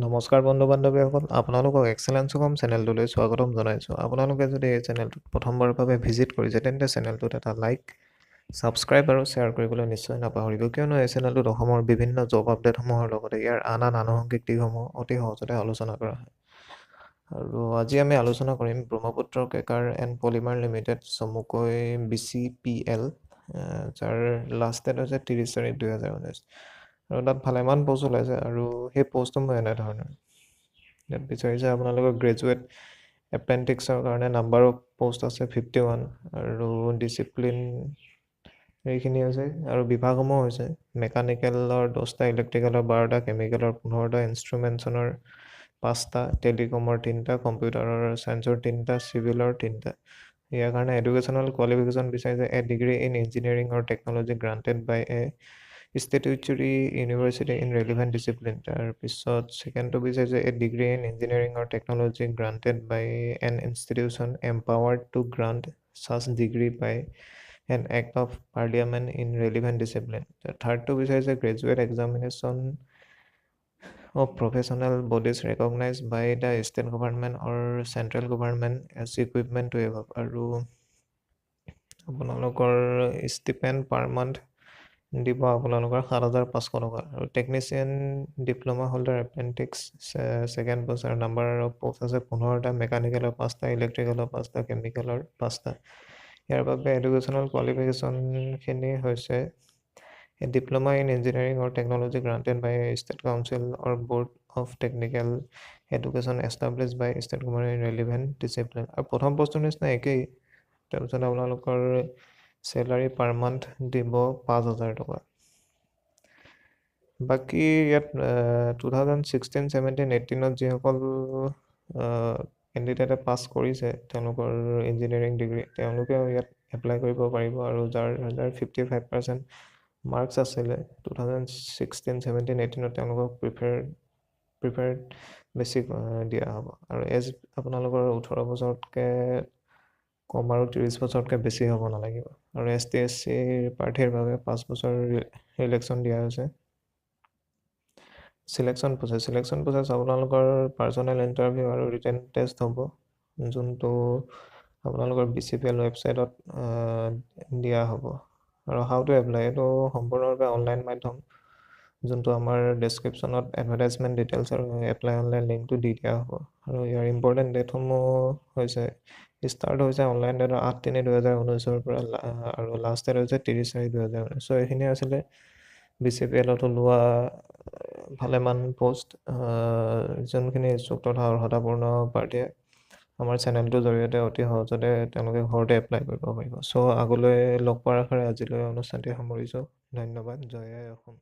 নমস্কাৰ বন্ধু বান্ধৱীসকল, আপোনালোকক এক্সেলেঞ্চ হোম চেনেলটোলৈ স্বাগতম জনাইছোঁ। আপোনালোকে যদি এই চেনেলটোত প্ৰথমবাৰৰ বাবে ভিজিট কৰিছে তেন্তে চেনেলটোত এটা লাইক, ছাবস্ক্ৰাইব আৰু শ্বেয়াৰ কৰিবলৈ নিশ্চয় নাপাহৰিব, কিয়নো এই চেনেলটোত অসমৰ বিভিন্ন জব আপডেটসমূহৰ লগতে ইয়াৰ আন আনুষংগিক দিশসমূহ অতি সহজতে আলোচনা কৰা হয়। আৰু আজি আমি আলোচনা কৰিম ব্ৰহ্মপুত্ৰ কেকাৰ এণ্ড পলিমাৰ লিমিটেড, চমুকৈ BCPL, যাৰ লাষ্ট ডেট হৈছে 30/4/2019। আৰু তাত ভালেমান পষ্ট ওলাইছে আৰু সেই পষ্টসমূহ এনেধৰণৰ। ইয়াত বিচাৰিছে আপোনালোকৰ গ্ৰেজুৱেট এপ্ৰেণ্টিক্সৰ কাৰণে নাম্বাৰ অফ পষ্ট আছে 51 আৰু ডিচিপ্লিন এইখিনি হৈছে আৰু বিভাগসমূহ হৈছে মেকানিকেলৰ 10টা, ইলেক্ট্ৰিকেলৰ 12টা, কেমিকেলৰ 15টা, ইনষ্ট্ৰুমেণ্টছনৰ 5টা, টেলিকমৰ 3টা, কম্পিউটাৰৰ ছায়েন্সৰ 3টা, চিভিলৰ 3টা। ইয়াৰ কাৰণে এডুকেশ্যনেল কোৱালিফিকেশ্যন বিচাৰিছে a degree in engineering or technology granted by a statutory university in relevant discipline. তাৰপিছত ছেকেণ্ডটো বিচাৰিছে a degree in engineering or technology granted by an institution empowered to grant such degree by an act of parliament in relevant discipline. থাৰ্ডটো বিচাৰিছে graduate examination of professional bodies recognized by the state government or central government as equivalent to above। আৰু আপোনালোকৰ ষ্টিপেণ্ড per month দিব আপোনালোকৰ 7,500 টকা। আৰু technician diploma holder এপ্ৰেণ্টিক্স second বছৰ, number of post আছে 15টা, মেকানিকেলৰ 5টা, ইলেক্ট্ৰিকেলৰ 5টা, কেমিকেলৰ 5টা। ইয়াৰ বাবে এডুকেশ্যনেল কোৱালিফিকেশ্যনখিনি হৈছে a diploma in engineering or technology granted by a state council or board of technical education established by state government in relevant discipline। আৰু প্ৰথম পোষ্টৰ নিচিনা একেই। তাৰপিছত আপোনালোকৰ চেলাৰী পাৰ মান্থ দিব 5,000 টকা। বাকী ইয়াত 2016-17-18 যিসকল কেণ্ডিডেটে পাছ কৰিছে তেওঁলোকৰ ইঞ্জিনিয়াৰিং ডিগ্ৰী, তেওঁলোকেও ইয়াত এপ্লাই কৰিব পাৰিব। আৰু যাৰ 55% মাৰ্কছ আছিলে 2016-17-18 তেওঁলোকক প্ৰিফাৰ্ড বেছি দিয়া হ'ব। আৰু এজ আপোনালোকৰ 18 বছৰতকৈ কম আৰু 30 বছৰতকৈ বেছি হ'ব নালাগিব। আৰু ST SC প্ৰাৰ্থীৰ বাবে 5 বছৰ ৰিলেক্সন দিয়া হৈছে। চিলেকশ্যন প্ৰচেছ আপোনালোকৰ পাৰ্চনেল ইণ্টাৰভিউ আৰু ৰিটেন টেষ্ট হ'ব, যোনটো আপোনালোকৰ BCPL ৱেবছাইটত দিয়া হ'ব। আৰু হাউ টু এপ্লাই, এইটো সম্পূৰ্ণৰূপে অনলাইন মাধ্যম, যোনটো আমাৰ ডেছক্ৰিপশ্যনত এডভাৰটাইজমেণ্ট ডিটেইলছ আৰু এপ্লাই অনলাইন লিংকটো দি দিয়া হ'ব। আৰু ইয়াৰ ইম্পৰ্টেণ্ট ডেটসমূহ হৈছে ষ্টাৰ্ট হৈছে অনলাইন ডেটৰ 8/3/2019 পৰা আৰু লাষ্ট ডেট হৈছে 30/4/2019। চ' এইখিনি আছিলে BCPLত ওলোৱা ভালেমান পষ্ট, যোনখিনি ইচ্ছুক তথা অৰ্হতাপূৰ্ণ প্ৰাৰ্থীয়ে আমাৰ চেনেলটোৰ জৰিয়তে অতি সহজতে তেওঁলোকে ঘৰতে এপ্লাই কৰিব পাৰিব। চ' আগলৈ লগ পোৱাৰ আশাৰে আজিলৈ অনুষ্ঠানটি সামৰিছোঁ। ধন্যবাদ। জয় আই অসম।